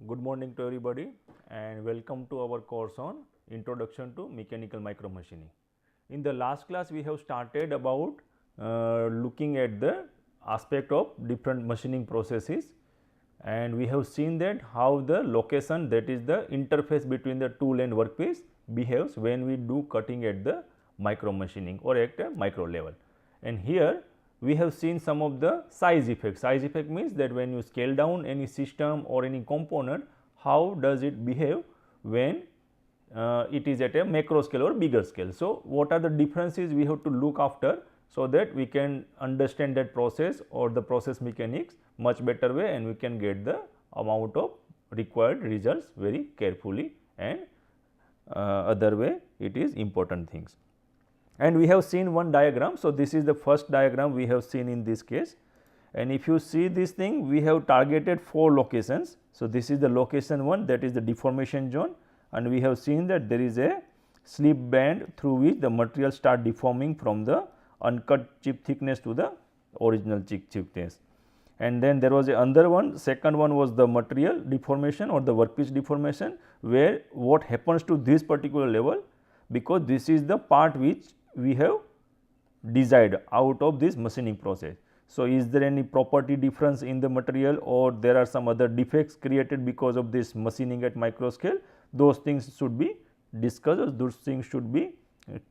Good morning to everybody and welcome to our course on Introduction to Mechanical Micromachining. In the last class we have started about looking at the aspect of different machining processes, and we have seen that how the location, that is the interface between the tool and workpiece, behaves when we do cutting at the micro machining or at a micro level. And here we have seen some of the size effects. Size effect means that when you scale down any system or any component, how does it behave when it is at a macro scale or bigger scale. So, what are the differences we have to look after, so that we can understand that process or the process mechanics much better way, and we can get the amount of required results very carefully, and other way it is important things. And we have seen one diagram. So, this is the first diagram we have seen in this case, and if you see this thing, we have targeted 4 locations. So, this is the location 1, that is the deformation zone, and we have seen that there is a slip band through which the material start deforming from the uncut chip thickness to the original chip thickness. And then there was another one, second one was the material deformation or the workpiece deformation, where what happens to this particular level, because this is the part which we have desired out of this machining process. So, is there any property difference in the material, or there are some other defects created because of this machining at micro scale? Those things should be discussed, or those things should be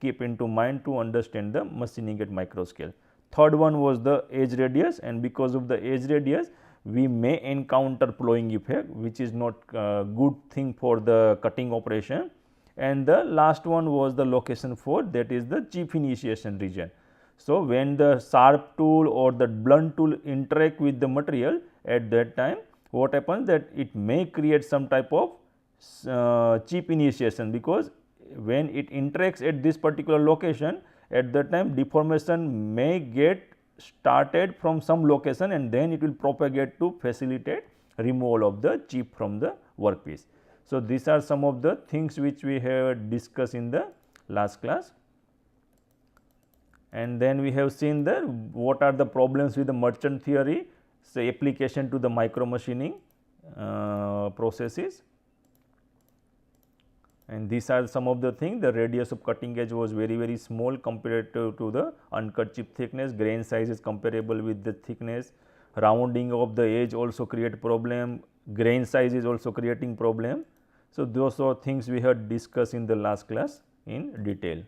keep into mind to understand the machining at micro scale. Third one was the edge radius, and because of the edge radius we may encounter ploughing effect, which is not a good thing for the cutting operation. And the last one was the location 4, that is the chip initiation region. So, when the sharp tool or the blunt tool interact with the material, at that time what happens, that it may create some type of chip initiation, because when it interacts at this particular location, at that time deformation may get started from some location, and then it will propagate to facilitate removal of the chip from the workpiece. So, these are some of the things which we have discussed in the last class, and then we have seen the what are the problems with the merchant theory, say application to the micro machining processes. And these are some of the things. The radius of cutting edge was very small compared to the uncut chip thickness. Grain size is comparable with the thickness. Rounding of the edge also create problem. Grain size is also creating problem. So, those are things we have discussed in the last class in detail.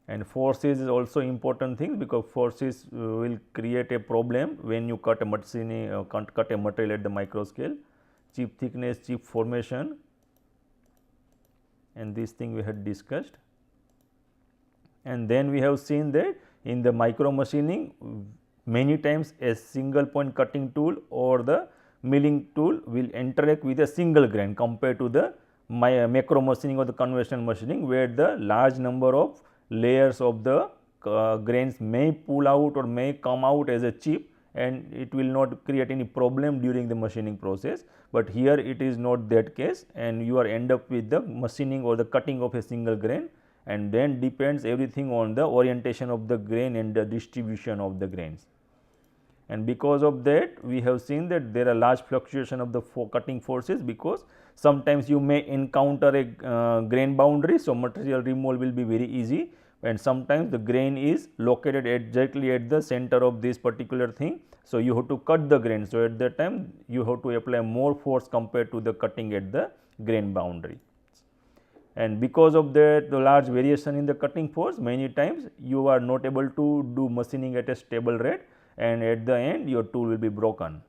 And forces is also important thing, because forces will create a problem when you cut a machining, cut a material at the micro scale. Chip thickness, chip formation, and this thing we had discussed. And then we have seen that in the micro machining, many times a single point cutting tool or the milling tool will interact with a single grain compared to the macro machining or the conventional machining, where the large number of layers of the grains may pull out or may come out as a chip, and it will not create any problem during the machining process. But here it is not that case, and you are end up with the machining or the cutting of a single grain, and then depends everything on the orientation of the grain and the distribution of the grains. And because of that, we have seen that there are large fluctuation of the cutting forces, because sometimes you may encounter a grain boundary. So, material removal will be very easy, and sometimes the grain is located exactly at the center of this particular thing. So, you have to cut the grain. So, at that time you have to apply more force compared to the cutting at the grain boundary. And because of that, the large variation in the cutting force, many times you are not able to do machining at a stable rate, and at the end your tool will be broken.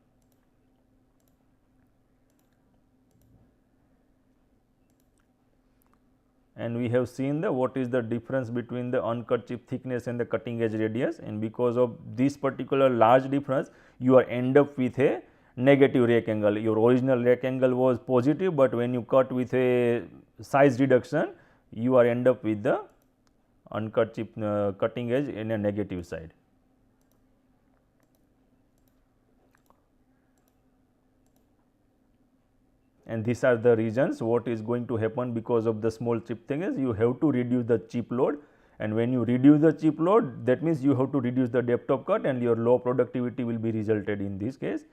And we have seen the what is the difference between the uncut chip thickness and the cutting edge radius, and because of this particular large difference, you are end up with a negative rake angle. Your original rake angle was positive, but when you cut with a size reduction, you are end up with the uncut chip cutting edge in a negative side. And these are the reasons what is going to happen because of the small chip thickness. You have to reduce the chip load, and when you reduce the chip load, that means you have to reduce the depth of cut, and your low productivity will be resulted in this case.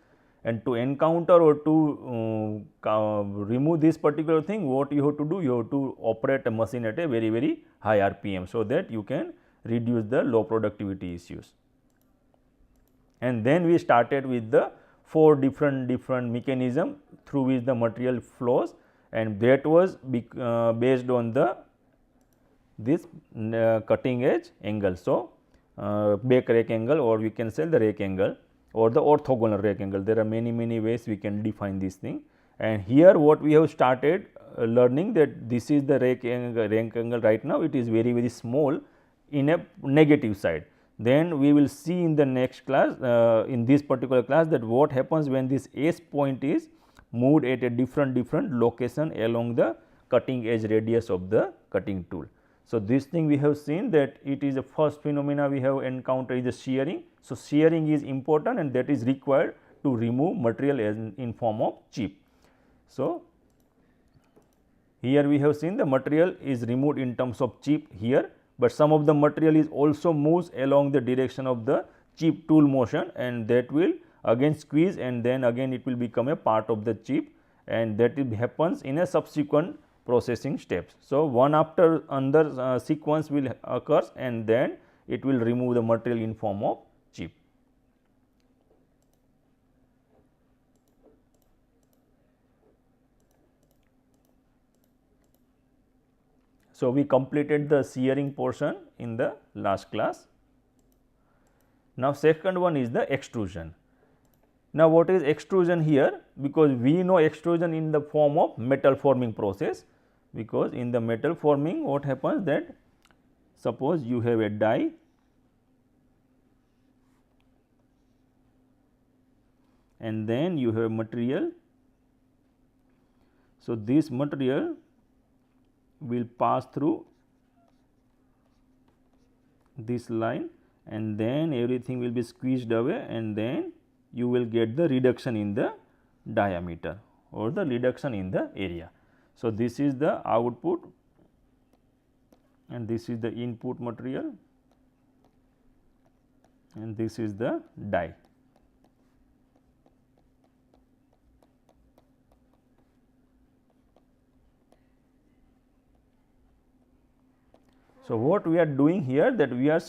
and to encounter or to remove this particular thing, what you have to do, you have to operate a machine at a very high RPM, so that you can reduce the low productivity issues. And then we started with the 4 different mechanism through which the material flows, and that was based on the this cutting edge angle. So, back rake angle, or we can say the rake angle, or the orthogonal rake angle. There are many ways we can define this thing, and here what we have started learning, that this is the rake angle right now. It is very small in a negative side. Then we will see in the next class, in this particular class, that what happens when this S point is moved at a different location along the cutting edge radius of the cutting tool. So, this thing we have seen that it is the first phenomena we have encountered is the shearing. So, shearing is important, and that is required to remove material in form of chip. So, here we have seen the material is removed in terms of chip here, but some of the material is also moves along the direction of the chip tool motion, and that will again squeeze, and then again it will become a part of the chip, and that happens in a subsequent processing steps. So, one after another sequence will occurs, and then it will remove the material in form of chip. So, we completed the shearing portion in the last class. Now, second one is the extrusion. Now, what is extrusion here? Because we know extrusion in the form of metal forming process, because in the metal forming what happens, that suppose you have a die and then you have material. So, this material will pass through this line, and then everything will be squeezed away, and then you will get the reduction in the diameter or the reduction in the area. So, this is the output, and this is the input material, and this is the die. So, what we are doing here, that we are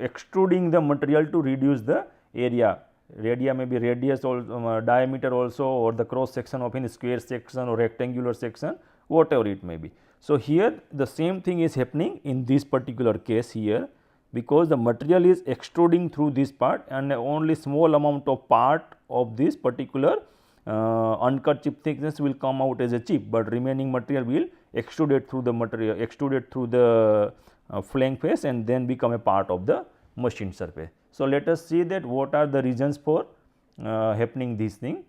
extruding the material to reduce the area. Radii may be radius or diameter also, or the cross section of any square section or rectangular section, whatever it may be. So, here the same thing is happening in this particular case here, because the material is extruding through this part, and only small amount of part of this particular uncut chip thickness will come out as a chip, but remaining material will extrude through the material, extrude through the flank face, and then become a part of the machine surface. So, let us see that what are the reasons for happening this thing.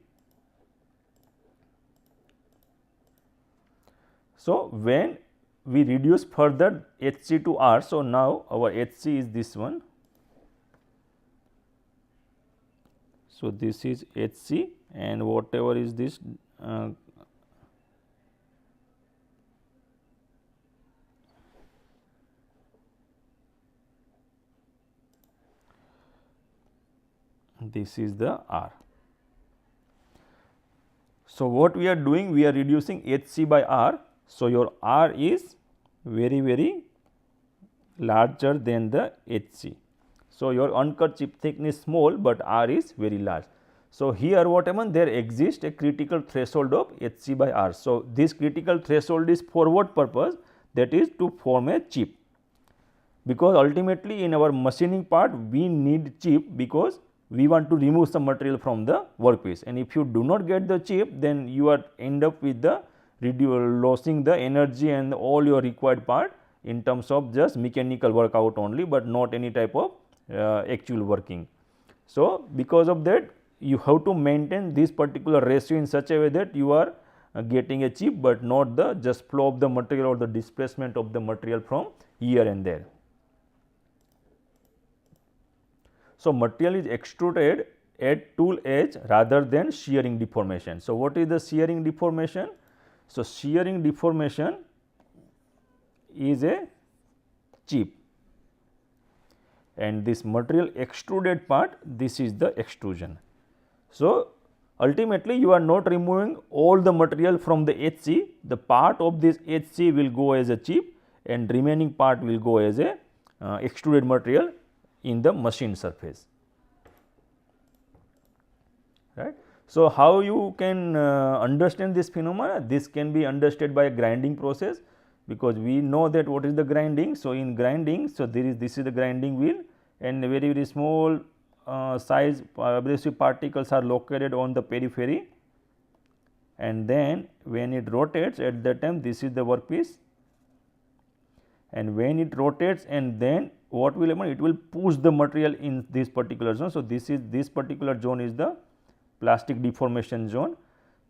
So, when we reduce further HC to R, so now our HC is this one. So, this is HC, and whatever is this this is the R. So, what we are doing, we are reducing HC by R. So, your R is very larger than the HC. So, your uncut chip thickness small, but R is very large. So, here what happens, there exists a critical threshold of HC by R. So, this critical threshold is for what purpose? That is to form a chip, because ultimately in our machining part we need chip, because we want to remove some material from the workpiece, and if you do not get the chip, then you are end up with the losing the energy and all your required part in terms of just mechanical workout only, but not any type of actual working. So, because of that, you have to maintain this particular ratio in such a way that you are getting a chip, but not the just flow of the material or the displacement of the material from here and there. So, material is extruded at tool edge rather than shearing deformation. So, what is the shearing deformation? So, shearing deformation is a chip, and this material extruded part, this is the extrusion. So, ultimately you are not removing all the material from the HC, the part of this HC will go as a chip and remaining part will go as a extruded material in the machine surface, right. So, how you can understand this phenomena? This can be understood by a grinding process, because we know that what is the grinding. So, in grinding, so this is the grinding wheel, and very small size abrasive particles are located on the periphery, and then when it rotates, at that time this is the workpiece, and when it rotates, and then what will happen? It will push the material in this particular zone. So, this particular zone is the plastic deformation zone.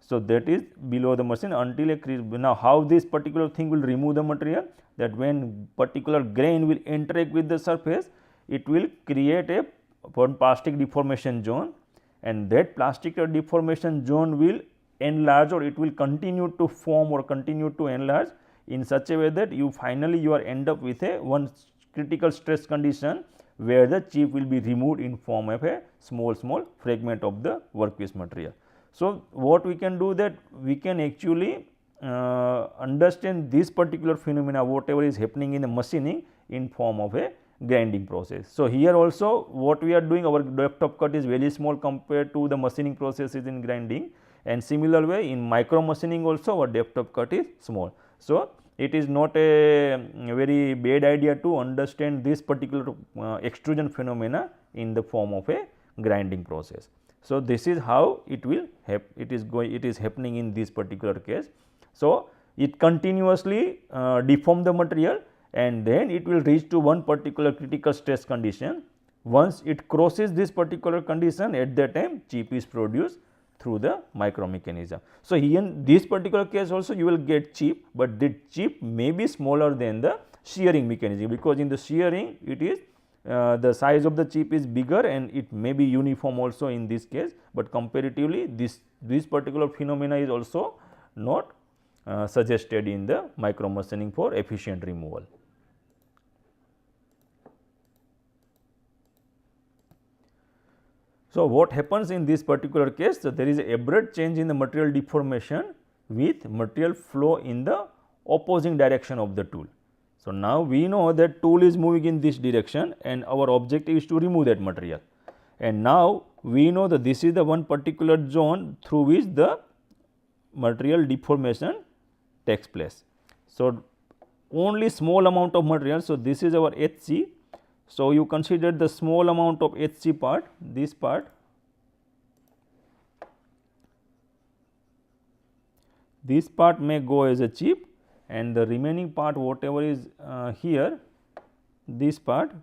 So, that is below the machine until now how this particular thing will remove the material, that when particular grain will interact with the surface, it will create a plastic deformation zone, and that plastic deformation zone will enlarge, or it will continue to form or continue to enlarge in such a way that you finally you are end up with a one critical stress condition where the chip will be removed in form of a small fragment of the workpiece material. So, what we can do, that we can actually understand this particular phenomena whatever is happening in the machining in form of a grinding process. So, here also what we are doing, our depth of cut is very small compared to the machining processes in grinding, and similar way in micro machining also our depth of cut is small. So, it is not a very bad idea to understand this particular extrusion phenomena in the form of a grinding process. So, this is how it will it is happening in this particular case. So, it continuously deform the material, and then it will reach to one particular critical stress condition. Once it crosses this particular condition, at that time chip is produced through the micro mechanism. So, here in this particular case also you will get chip, but the chip may be smaller than the shearing mechanism, because in the shearing it is the size of the chip is bigger and it may be uniform also in this case, but comparatively this particular phenomena is also not suggested in the micro machining for efficient removal. So, what happens in this particular case? So, there is a abrupt change in the material deformation with material flow in the opposing direction of the tool. So, now we know that tool is moving in this direction and our objective is to remove that material, and now we know that this is the one particular zone through which the material deformation takes place. So, only small amount of material. So, this is our HC. So, you consider the small amount of HC part, this part, this part may go as a chip, and the remaining part whatever is here, this part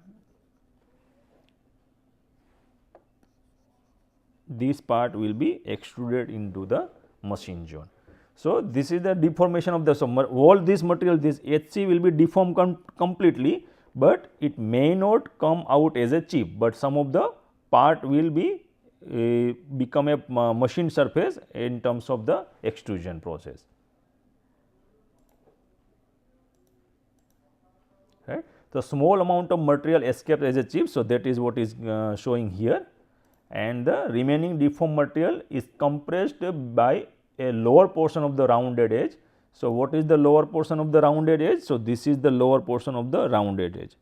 will be extruded into the machine zone. So, this is the deformation of the, so all this material, this HC will be deformed completely, but it may not come out as a chip, but some of the part will be become a machine surface in terms of the extrusion process, right. The small amount of material escapes as a chip. So, that is what is showing here, and the remaining deformed material is compressed by a lower portion of the rounded edge. So, what is the lower portion of the rounded edge? So, this is the lower portion of the rounded edge.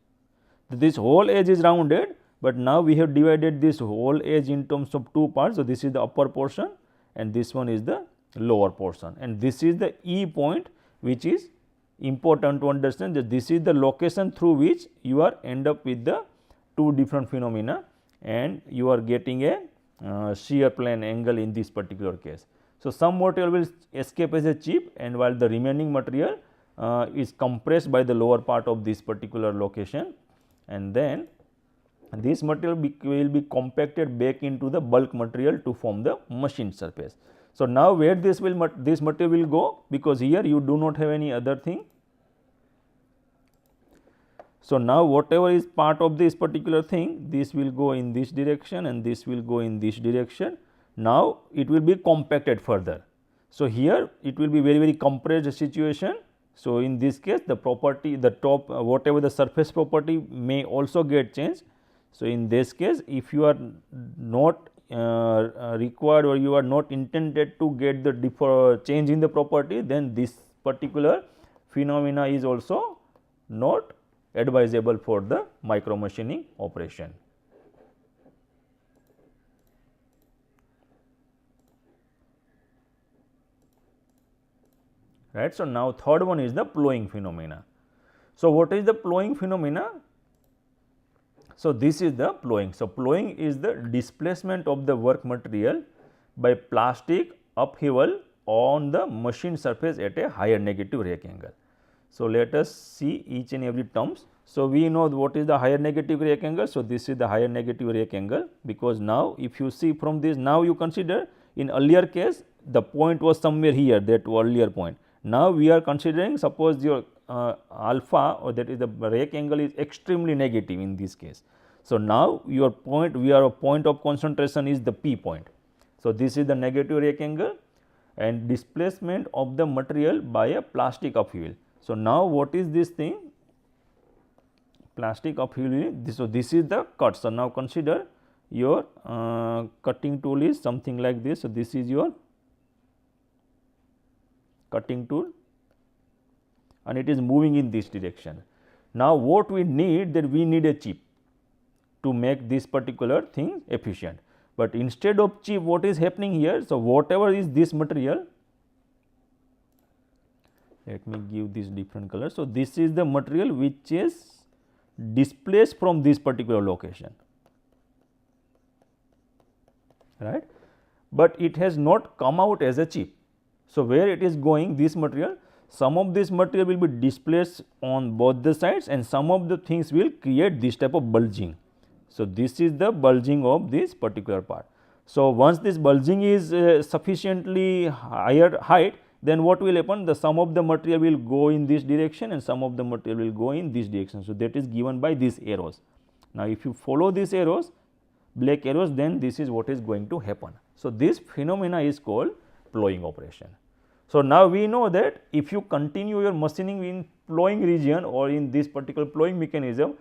This whole edge is rounded, but now we have divided this whole edge in terms of two parts. So, this is the upper portion and this one is the lower portion, and this is the E point, which is important to understand, that this is the location through which you are end up with the two different phenomena, and you are getting a shear plane angle in this particular case. So, some material will escape as a chip, and while the remaining material is compressed by the lower part of this particular location, and then this material will be compacted back into the bulk material to form the machine surface. So, now where this material will go, because here you do not have any other thing. So, now whatever is part of this particular thing, this will go in this direction and this will go in this direction. Now, it will be compacted further. So, here it will be very compressed situation. So, in this case the property, the top whatever the surface property may also get changed. So, in this case if you are not required or you are not intended to get the change in the property, then this particular phenomena is also not advisable for the micro machining operation. Right. So, now third one is the ploughing phenomena. So, what is the ploughing phenomena? So, this is the ploughing. So, ploughing is the displacement of the work material by plastic upheaval on the machine surface at a higher negative rake angle. So, let us see each and every terms. So, we know what is the higher negative rake angle. So, this is the higher negative rake angle, because now if you see from this, now you consider in earlier case the point was somewhere here, that earlier point. Now, we are considering, suppose your alpha, or that is the rake angle is extremely negative in this case. So, now your point, we are a point of concentration is the P point. So, this is the negative rake angle and displacement of the material by a plastic upheaval. So, now what is this thing? Plastic upheaval. So, this is the cut. So, now consider your cutting tool is something like this. So, this is your cutting tool and it is moving in this direction. Now, what we need, that we need a chip to make this particular thing efficient, but instead of chip, what is happening here? So, whatever is this material, let me give this different color. So, this is the material which is displaced from this particular location, right, but it has not come out as a chip. So, where it is going, this material, some of this material will be displaced on both the sides and some of the things will create this type of bulging. So, this is the bulging of this particular part. So, once this bulging is sufficiently higher height, then what will happen? The sum of the material will go in this direction and some of the material will go in this direction. So, that is given by these arrows. Now, if you follow these arrows, black arrows, then this is what is going to happen. So, this phenomena is called ploughing operation. So, now we know that if you continue your machining in ploughing region or in this particular ploughing mechanism,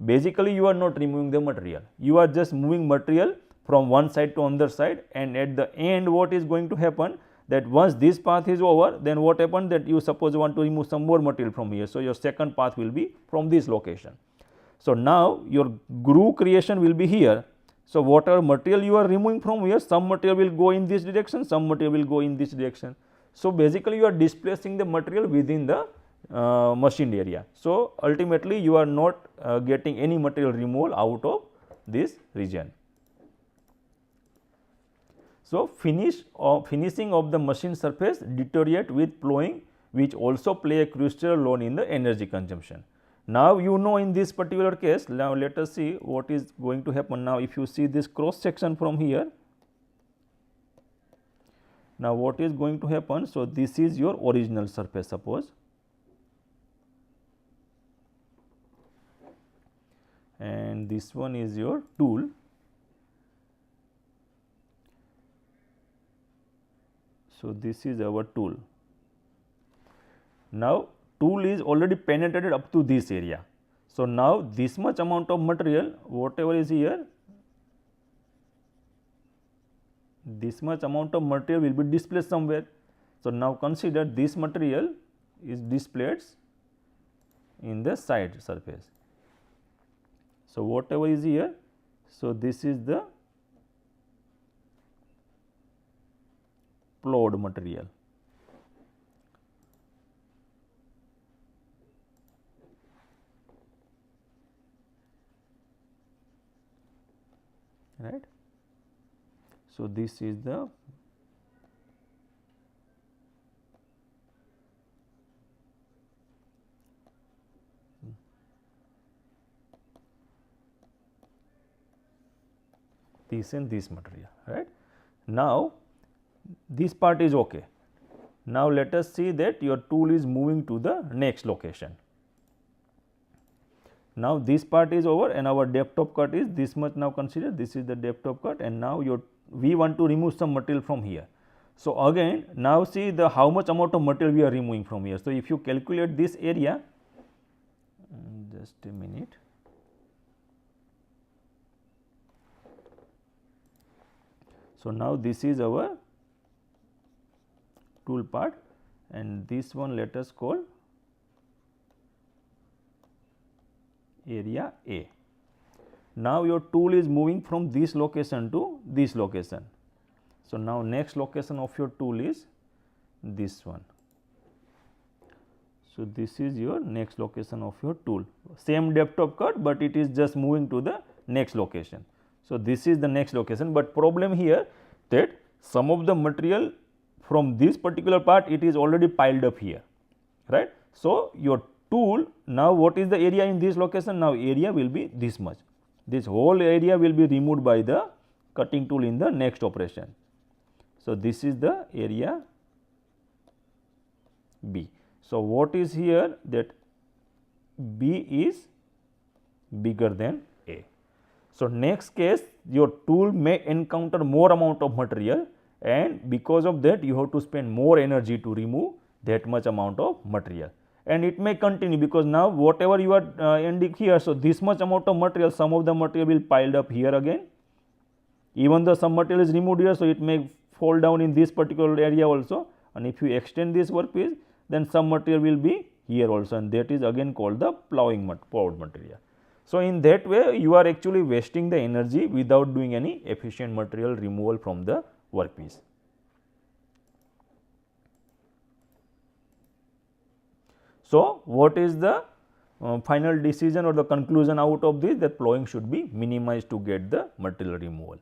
basically you are not removing the material, you are just moving material from one side to another side, and at the end what is going to happen, that once this path is over, then what happened, that you suppose want to remove some more material from here. So, your second path will be from this location. So, now your groove creation will be here. So, whatever material you are removing from here, some material will go in this direction, some material will go in this direction. So, basically you are displacing the material within the machined area. So, ultimately you are not getting any material removal out of this region. So, finishing of the machine surface deteriorate with ploughing, which also play a crucial role in the energy consumption. Now, you know in this particular case, now let us see what is going to happen. Now, if you see this cross section from here, now what is going to happen? So, this is your original surface, suppose, and this one is your tool. So, this is our tool. Now, tool is already penetrated up to this area. So, now this much amount of material, whatever is here, this much amount of material will be displaced somewhere. So, now consider this material is displaced in the side surface. So, whatever is here, so this is the ploughed material. Right. So, this is the this and this material, right. Now, this part is okay. Now, let us see that your tool is moving to the next location. Now, this part is over and our depth of cut is this much. Now, consider this is the depth of cut, and now we want to remove some material from here. So, again now see the how much amount of material we are removing from here. So, if you calculate this area, just a minute. So, now this is our tool part and this one let us call area A. Now, your tool is moving from this location to this location. So, now next location of your tool is this one. So, this is your next location of your tool, same depth of cut, but it is just moving to the next location. So, this is the next location, but problem here that some of the material from this particular part it is already piled up here, right. So, your tool now what is the area in this location? Now, area will be this much, this whole area will be removed by the cutting tool in the next operation. So, this is the area B. So, what is here that B is bigger than A. So, next case your tool may encounter more amount of material and because of that you have to spend more energy to remove that much amount of material and it may continue because now whatever you are ending here. So, this much amount of material, some of the material will piled up here again, even though some material is removed here. So, it may fall down in this particular area also and if you extend this workpiece then some material will be here also and that is again called the ploughing material. So, in that way you are actually wasting the energy without doing any efficient material removal from the workpiece. So, what is the final decision or the conclusion out of this, that ploughing should be minimized to get the material removal.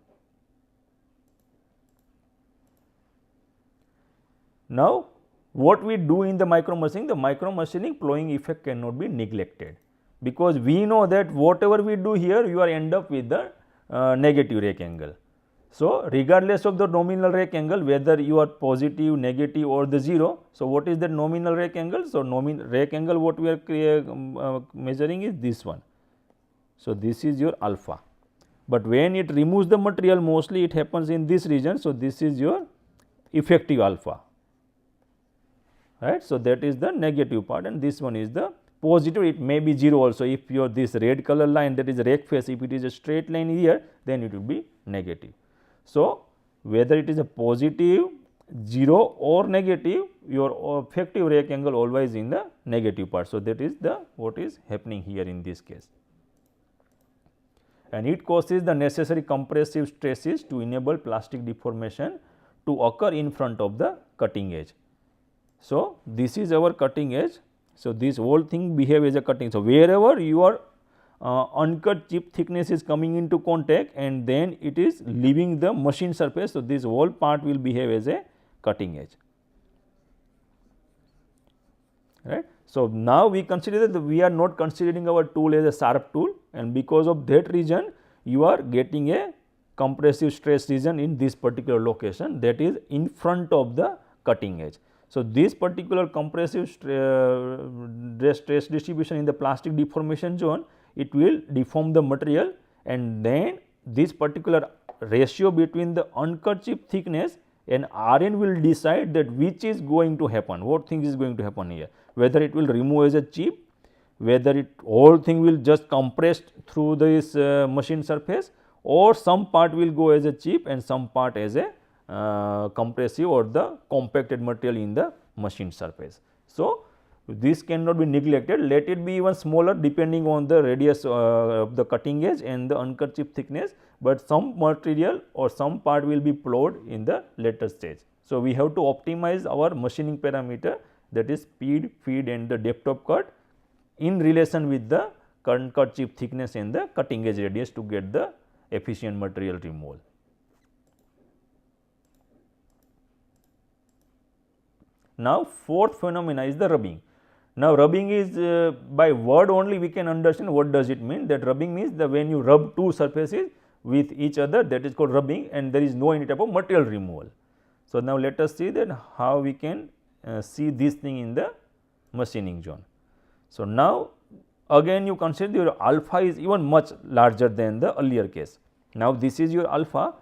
Now, what we do in the micro machining, the micro machining ploughing effect cannot be neglected because we know that whatever we do here you are end up with the negative rake angle. So, regardless of the nominal rake angle whether you are positive, negative or the 0. So, what is the nominal rake angle? So, nominal rake angle what we are measuring is this one. So, this is your alpha, but when it removes the material mostly it happens in this region. So, this is your effective alpha, right. So, that is the negative part and this one is the positive, it may be 0 also. If your this red color line that is rake face, if it is a straight line here then it will be negative. So, whether it is a positive, 0 or negative, your effective rake angle always in the negative part. So, that is the what is happening here in this case and it causes the necessary compressive stresses to enable plastic deformation to occur in front of the cutting edge. So, this is our cutting edge. So, this whole thing behave as a cutting. So, wherever your uncut chip thickness is coming into contact and then it is leaving the machine surface. So, this whole part will behave as a cutting edge, right. So, now we consider that we are not considering our tool as a sharp tool and because of that reason you are getting a compressive stress region in this particular location, that is in front of the cutting edge. So, this particular compressive stress distribution in the plastic deformation zone, it will deform the material and then this particular ratio between the uncut chip thickness and Rn will decide that which is going to happen, what thing is going to happen here, whether it will remove as a chip, whether it whole thing will just compress through this machine surface or some part will go as a chip and some part as a compressive or the compacted material in the machine surface. So, this cannot be neglected, let it be even smaller depending on the radius of the cutting edge and the uncut chip thickness, but some material or some part will be ploughed in the later stage. So, we have to optimize our machining parameter, that is speed, feed and the depth of cut in relation with the uncut chip thickness and the cutting edge radius to get the efficient material removal. Now, fourth phenomena is the rubbing. Now, rubbing is by word only we can understand what does it mean, that rubbing means the when you rub two surfaces with each other, that is called rubbing and there is no any type of material removal. So, now let us see that how we can see this thing in the machining zone. So, now again you consider your alpha is even much larger than the earlier case. Now, this is your alpha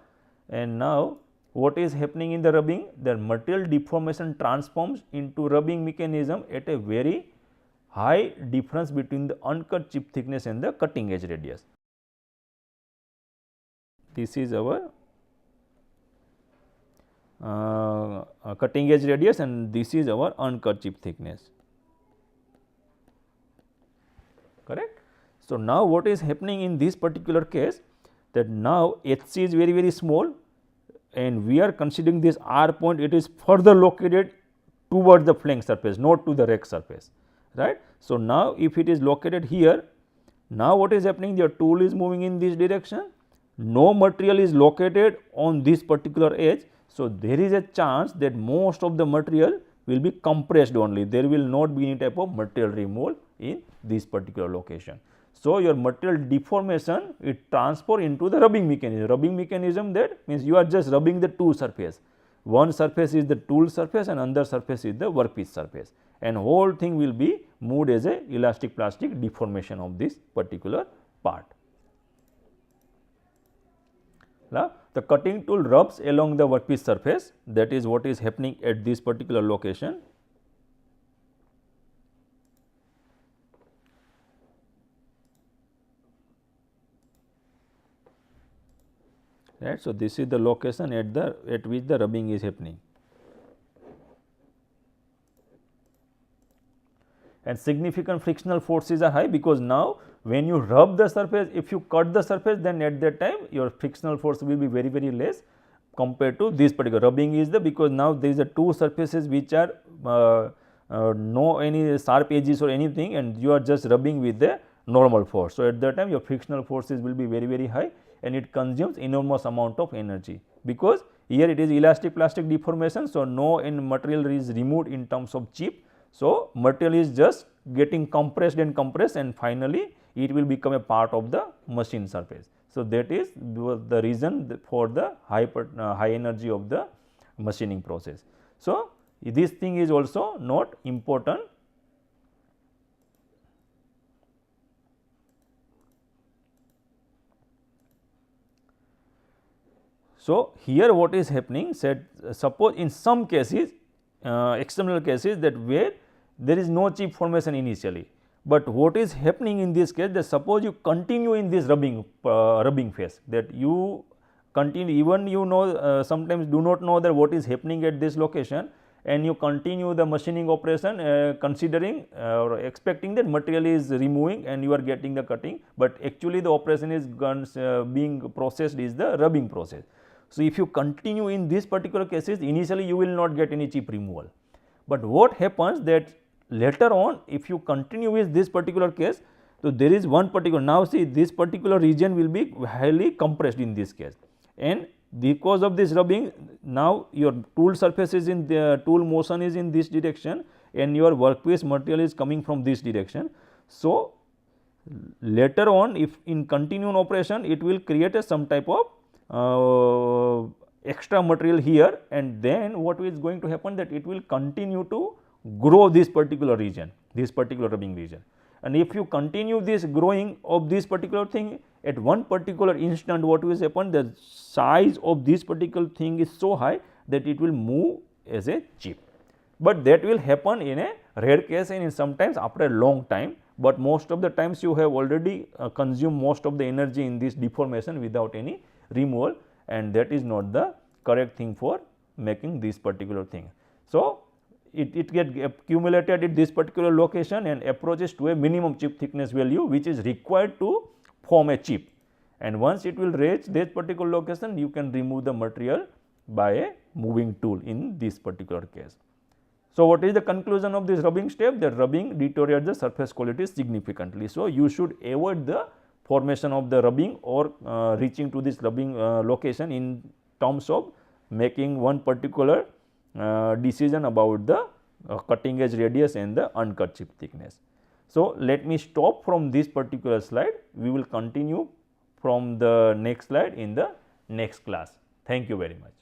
and now what is happening in the rubbing? The material deformation transforms into rubbing mechanism at a very high difference between the uncut chip thickness and the cutting edge radius. This is our cutting edge radius and this is our uncut chip thickness, correct. So, now what is happening in this particular case, that now HC is very very small and we are considering this R point, it is further located toward the flank surface, not to the rack surface, right. So, now if it is located here, now what is happening, your tool is moving in this direction, no material is located on this particular edge. So, there is a chance that most of the material will be compressed only, there will not be any type of material removal in this particular location. So, your material deformation it transfer into the rubbing mechanism. Rubbing mechanism, that means you are just rubbing the two surface. One surface is the tool surface and another surface is the workpiece surface, and whole thing will be moved as a elastic plastic deformation of this particular part. Now, the cutting tool rubs along the workpiece surface, that is what is happening at this particular location. Right. So, this is the location at which the rubbing is happening, and significant frictional forces are high, because now when you rub the surface, if you cut the surface, then at that time your frictional force will be very very less compared to this particular rubbing is the, because now there is a two surfaces which are no any sharp edges or anything, and you are just rubbing with the normal force. So, at that time your frictional forces will be very very high and it consumes enormous amount of energy, because here it is elastic plastic deformation. So, no material is removed in terms of chip. So, material is just getting compressed and finally it will become a part of the machine surface. So, that is the reason for the high energy of the machining process. So, this thing is also not important. So, here what is happening, said suppose in some cases external cases that where there is no chip formation initially, but what is happening in this case, that suppose you continue in this rubbing phase, that you continue, even you know sometimes do not know that what is happening at this location, and you continue the machining operation considering or expecting that material is removing and you are getting the cutting, but actually the operation is being processed is the rubbing process. So, if you continue in this particular cases, initially you will not get any chip removal, but what happens that later on if you continue with this particular case, so there is one particular, now see this particular region will be highly compressed in this case, and because of this rubbing, now your tool surface is in the tool motion is in this direction and your workpiece material is coming from this direction. So, later on if in continuing operation it will create some type of extra material here, and then what is going to happen, that it will continue to grow this particular region, this particular rubbing region, and if you continue this growing of this particular thing, at one particular instant what will happen, the size of this particular thing is so high that it will move as a chip, but that will happen in a rare case and in sometimes after a long time, but most of the times you have already consumed most of the energy in this deformation without any removal, and that is not the correct thing for making this particular thing. So, it get accumulated at this particular location and approaches to a minimum chip thickness value which is required to form a chip, and once it will reach this particular location you can remove the material by a moving tool in this particular case. So, what is the conclusion of this rubbing step? That rubbing deteriorates the surface quality significantly. So, you should avoid the formation of the rubbing or reaching to this rubbing location in terms of making one particular decision about the cutting edge radius and the uncut chip thickness. So, let me stop from this particular slide. We will continue from the next slide in the next class. Thank you very much.